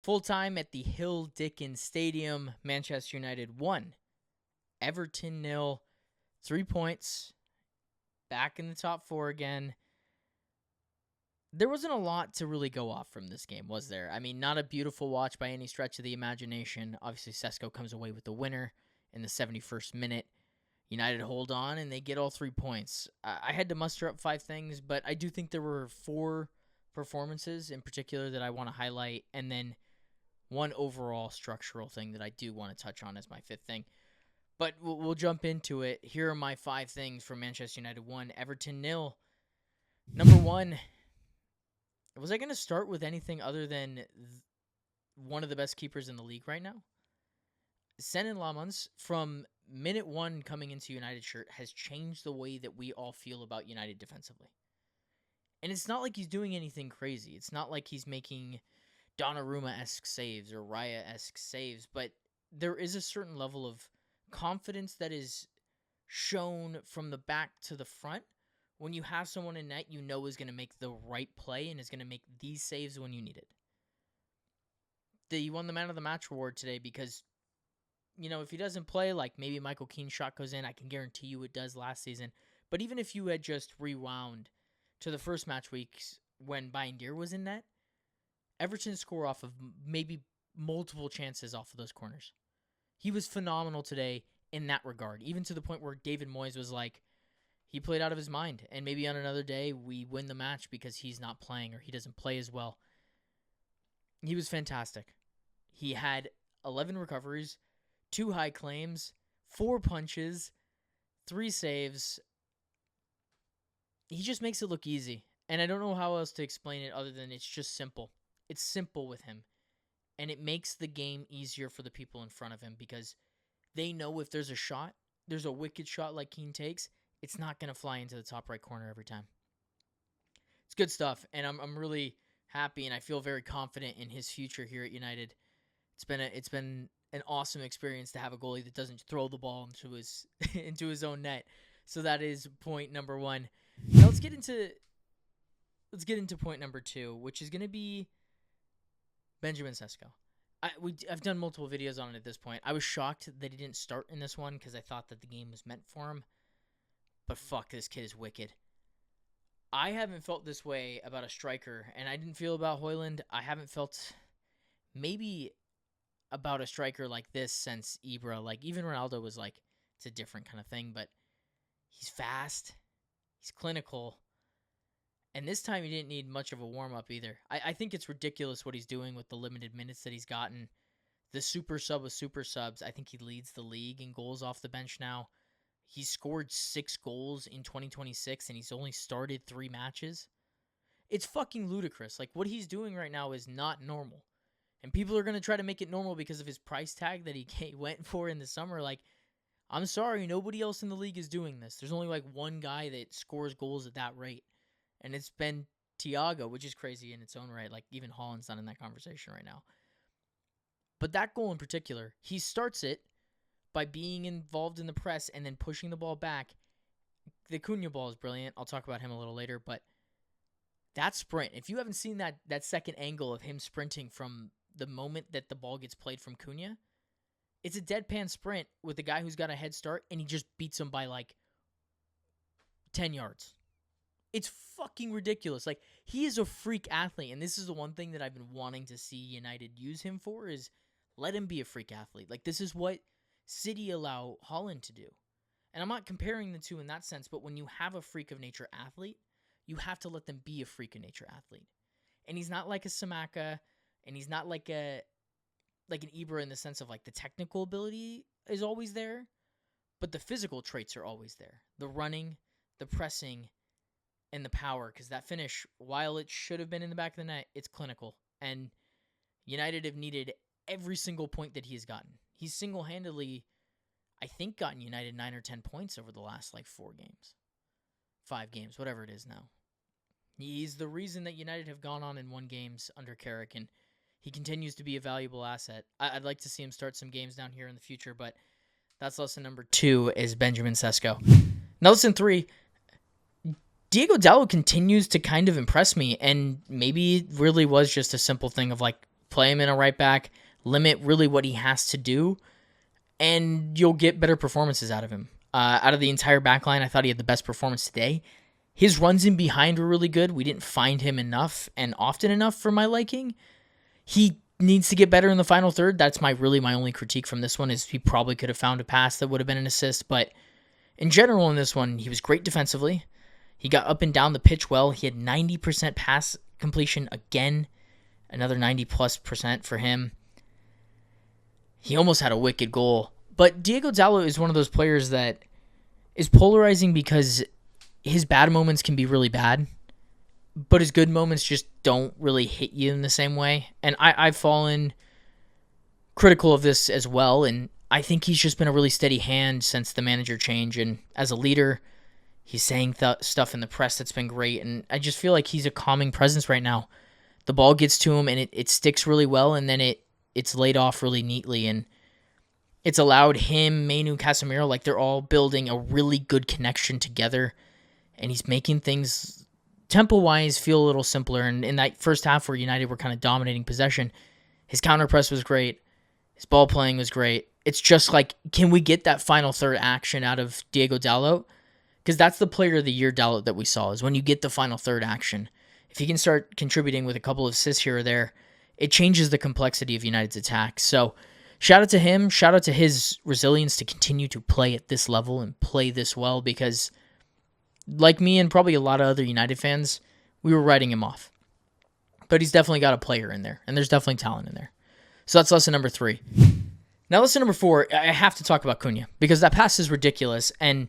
Full time at the Hill Dickens Stadium, Manchester United 1, Everton 0, 3 points, back in the top 4 again. There wasn't a lot to really go off from this game, was there? I mean, not a beautiful watch by any stretch of the imagination. Obviously, Sesko comes away with the winner in the 71st minute. United hold on, and they get all 3 points. I had to muster up 5 things, but I do think there were 4 performances in particular that I want to highlight, and then one overall structural thing that I do want to touch on as my 5th thing. But we'll jump into it. Here are my 5 things for Manchester United 1, Everton 0. Number 1, was I going to start with anything other than one of the best keepers in the league right now? Lammes, from minute 1 coming into United shirt, has changed the way that we all feel about United defensively. And it's not like he's doing anything crazy. It's not like he's making Donnarumma-esque saves or Raya-esque saves, but there is a certain level of confidence that is shown from the back to the front when you have someone in net you know is going to make the right play and is going to make these saves when you need it. He won the Man of the Match award today because, if he doesn't play, like maybe Michael Keane's shot goes in, I can guarantee you it does last season. But even if you had just rewound to the first match weeks when Bayindir was in net, Everton score off of maybe multiple chances off of those corners. He was phenomenal today in that regard, even to the point where David Moyes was like, he played out of his mind, and maybe on another day we win the match because he's not playing or he doesn't play as well. He was fantastic. He had 11 recoveries, 2 high claims, 4 punches, 3 saves. He just makes it look easy, and I don't know how else to explain it other than it's just simple. It's simple with him, and it makes the game easier for the people in front of him because they know if there's a shot, there's a wicked shot like Keane takes, it's not going to fly into the top right corner every time. It's good stuff, and I'm really happy, and I feel very confident in his future here at United. It's been an awesome experience to have a goalie that doesn't throw the ball into his into his own net. So that is point number 1. Now let's get into point number 2, which is going to be Benjamin Sesko. I've done multiple videos on it at this point. I was shocked that he didn't start in this one because I thought that the game was meant for him. But fuck, this kid is wicked. I haven't felt this way about a striker, and I didn't feel about Højlund. I haven't felt maybe about a striker like this since Ibra. Like, even Ronaldo was like, it's a different kind of thing, but he's fast, he's clinical, and this time he didn't need much of a warm-up either. I think it's ridiculous what he's doing with the limited minutes that he's gotten. The super sub of super subs, I think he leads the league in goals off the bench now. He's scored 6 goals in 2026, and he's only started 3 matches. It's fucking ludicrous. Like, what he's doing right now is not normal. And people are going to try to make it normal because of his price tag that he went for in the summer. Like, I'm sorry, nobody else in the league is doing this. There's only like one guy that scores goals at that rate. And it's been Thiago, which is crazy in its own right. Like, even Haaland's not in that conversation right now. But that goal in particular, he starts it by being involved in the press and then pushing the ball back. The Cunha ball is brilliant. I'll talk about him a little later. But that sprint, if you haven't seen that second angle of him sprinting from the moment that the ball gets played from Cunha, it's a deadpan sprint with a guy who's got a head start, and he just beats him by like 10 yards. It's fucking ridiculous. Like, he is a freak athlete, and this is the one thing that I've been wanting to see United use him for, is let him be a freak athlete. Like, this is what City allow Haaland to do. And I'm not comparing the two in that sense, but when you have a freak of nature athlete, you have to let them be a freak of nature athlete. And he's not like a Samaka, and he's not like an Ibra in the sense of like the technical ability is always there, but the physical traits are always there. The running, the pressing, and the power, because that finish, while it should have been in the back of the net, it's clinical. And United have needed every single point that he's gotten. He's single-handedly, I think, gotten United 9 or 10 points over the last like 4 games. 5 games, whatever it is now. He's the reason that United have gone on and won games under Carrick, and he continues to be a valuable asset. I'd like to see him start some games down here in the future, but that's lesson number 2 is Benjamin Sesko. Now lesson 3, Diego Dalot continues to kind of impress me, and maybe it really was just a simple thing of like play him in a right back, limit really what he has to do, and you'll get better performances out of him. Out of the entire back line, I thought he had the best performance today. His runs in behind were really good. We didn't find him enough and often enough for my liking. He needs to get better in the final third. That's my only critique from this one, is he probably could have found a pass that would have been an assist. But in general in this one, he was great defensively. He got up and down the pitch well. He had 90% pass completion again. Another 90+% for him. He almost had a wicked goal. But Diego Dalot is one of those players that is polarizing because his bad moments can be really bad, but his good moments just don't really hit you in the same way. And I've fallen critical of this as well, and I think he's just been a really steady hand since the manager change. And as a leader, he's saying stuff in the press that's been great, and I just feel like he's a calming presence right now. The ball gets to him, and it sticks really well, and then it's laid off really neatly, and it's allowed him, Mainu, Casemiro, like they're all building a really good connection together, and he's making things tempo-wise feel a little simpler. And in that first half where United were kind of dominating possession, his counter press was great, his ball playing was great. It's just like, can we get that final third action out of Diego Dalot? Because that's the player of the year Dalot that we saw, is when you get the final third action. If he can start contributing with a couple of assists here or there, it changes the complexity of United's attack. So shout out to him. Shout out to his resilience to continue to play at this level and play this well, because like me and probably a lot of other United fans, we were writing him off. But he's definitely got a player in there, and there's definitely talent in there. So that's lesson number 3. Now lesson number 4, I have to talk about Cunha, because that pass is ridiculous, and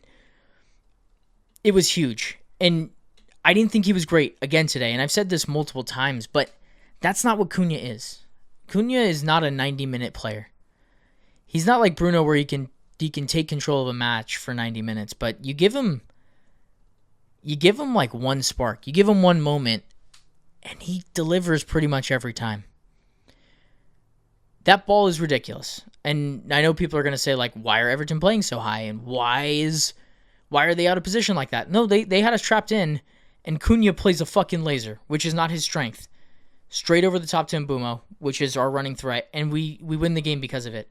it was huge. And I didn't think he was great again today, and I've said this multiple times, but that's not what Cunha is. Cunha is not a 90-minute player. He's not like Bruno, where he can take control of a match for 90 minutes, but you give him like one spark. You give him one moment, and he delivers pretty much every time. That ball is ridiculous. And I know people are going to say, like, why are Everton playing so high? And why are they out of position like that? No, they had us trapped in, and Cunha plays a fucking laser, which is not his strength. Straight over the top to Mbeumo, which is our running threat, and we win the game because of it.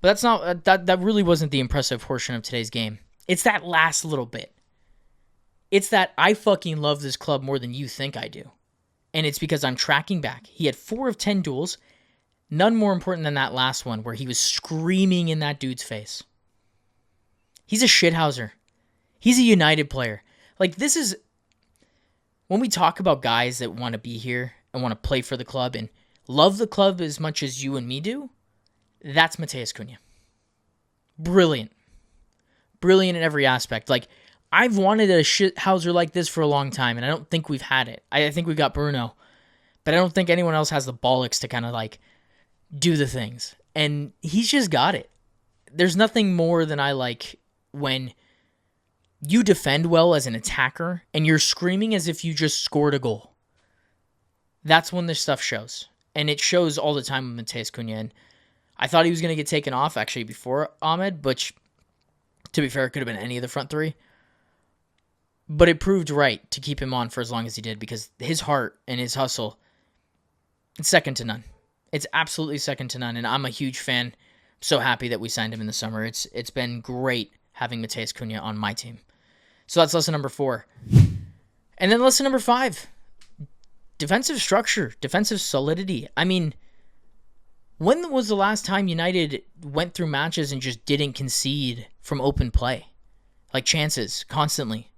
But that's not that really wasn't the impressive portion of today's game. It's that last little bit. It's that I fucking love this club more than you think I do. And it's because I'm tracking back. He had 4 of 10 duels. None more important than that last one where he was screaming in that dude's face. He's a shithouser. He's a United player. Like, this is... When we talk about guys that want to be here and want to play for the club and love the club as much as you and me do, that's Matheus Cunha. Brilliant. Brilliant in every aspect. Like, I've wanted a shithouser like this for a long time, and I don't think we've had it. I think we've got Bruno, but I don't think anyone else has the bollocks to kind of, like, do the things. And he's just got it. There's nothing more than I like when you defend well as an attacker and you're screaming as if you just scored a goal. That's when this stuff shows. And it shows all the time with Matheus Cunha. And I thought he was going to get taken off actually before Ahmed, which, to be fair, it could have been any of the front 3. But it proved right to keep him on for as long as he did, because his heart and his hustle, it's second to none. It's absolutely second to none, and I'm a huge fan. I'm so happy that we signed him in the summer. It's been great having Matheus Cunha on my team. So that's lesson number 4. And then lesson number 5, defensive structure, defensive solidity. I mean, when was the last time United went through matches and just didn't concede from open play? Like chances, constantly.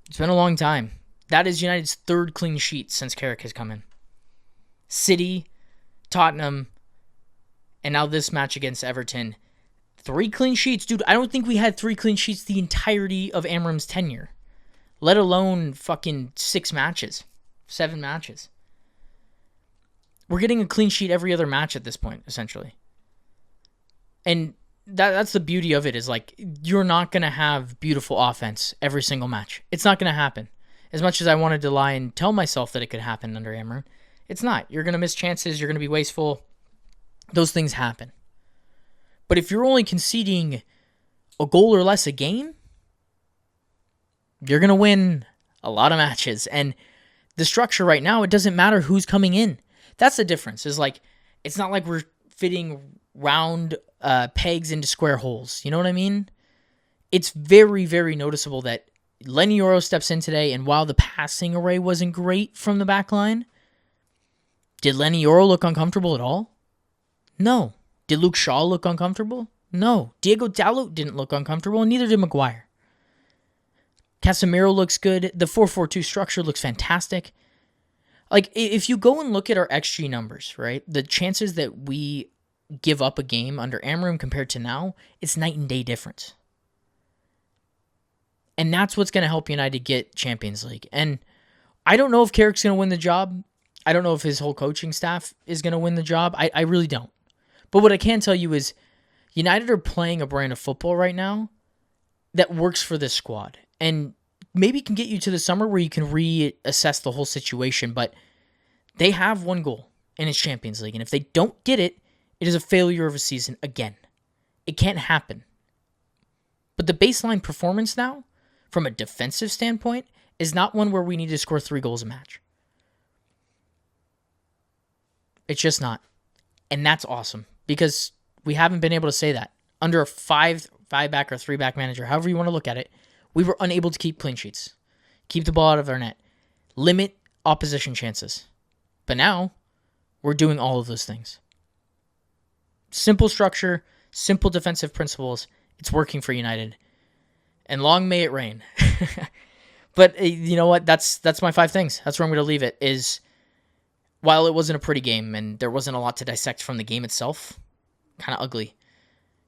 It's been a long time. That is United's 3rd clean sheet since Carrick has come in. City, Tottenham, and now this match against Everton. 3 clean sheets. Dude, I don't think we had 3 clean sheets the entirety of Amram's tenure. Let alone fucking 6 matches. 7 matches. We're getting a clean sheet every other match at this point, essentially. And that's the beauty of it, is like, you're not going to have beautiful offense every single match. It's not going to happen. As much as I wanted to lie and tell myself that it could happen under Amram, it's not. You're going to miss chances. You're going to be wasteful. Those things happen. But if you're only conceding a goal or less a game, you're going to win a lot of matches. And the structure right now, it doesn't matter who's coming in. That's the difference. Is like, it's not like we're fitting round pegs into square holes. You know what I mean? It's very, very noticeable that Lenny Yoro steps in today, and while the passing array wasn't great from the back line, did Lenny Yoro look uncomfortable at all? No. Did Luke Shaw look uncomfortable? No. Diego Dalot didn't look uncomfortable, and neither did Maguire. Casemiro looks good. The 4-4-2 structure looks fantastic. Like, if you go and look at our XG numbers, right, the chances that we give up a game under Amorim compared to now, it's night and day difference. And that's what's going to help United get Champions League. And I don't know if Carrick's going to win the job. I don't know if his whole coaching staff is going to win the job. I really don't. But what I can tell you is United are playing a brand of football right now that works for this squad. And maybe can get you to the summer where you can reassess the whole situation. But they have one goal, and it's Champions League. And if they don't get it, it is a failure of a season again. It can't happen. But the baseline performance now, from a defensive standpoint, is not one where we need to score 3 goals a match. It's just not. And that's awesome, because we haven't been able to say that. Under a 5-back or 3-back manager, however you want to look at it, we were unable to keep clean sheets, keep the ball out of our net, limit opposition chances. But now, we're doing all of those things. Simple structure, simple defensive principles. It's working for United. And long may it rain. But you know what? That's my 5 things. That's where I'm going to leave it. Is while it wasn't a pretty game and there wasn't a lot to dissect from the game itself, kind of ugly,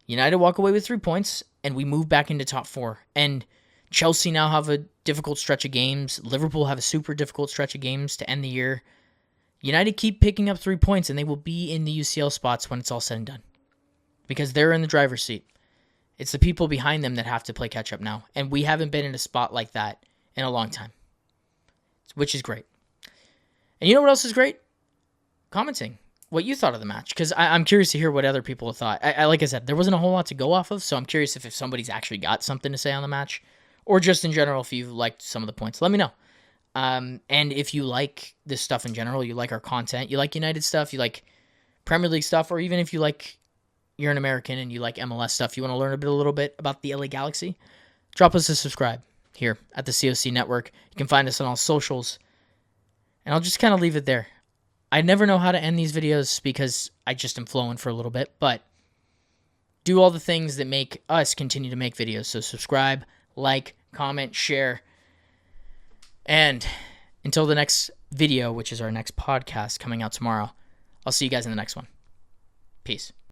United walk away with 3 points, and we move back into top 4. And Chelsea now have a difficult stretch of games. Liverpool have a super difficult stretch of games to end the year. United keep picking up 3 points, and they will be in the UCL spots when it's all said and done, because they're in the driver's seat. It's the people behind them that have to play catch-up now, and we haven't been in a spot like that in a long time, which is great. And you know what else is great? Commenting what you thought of the match, because I'm curious to hear what other people thought. I like I said, there wasn't a whole lot to go off of, so I'm curious if somebody's actually got something to say on the match, or just in general if you liked some of the points. Let me know. And if you like this stuff in general, you like our content, you like United stuff, you like Premier League stuff, or even if you're an American and you like MLS stuff, you want to learn a little bit about the LA Galaxy, drop us a subscribe here at the C.O.C. Network. You can find us on all socials. And I'll just kind of leave it there. I never know how to end these videos because I just am flowing for a little bit, but do all the things that make us continue to make videos. So subscribe, like, comment, share. And until the next video, which is our next podcast coming out tomorrow, I'll see you guys in the next one. Peace.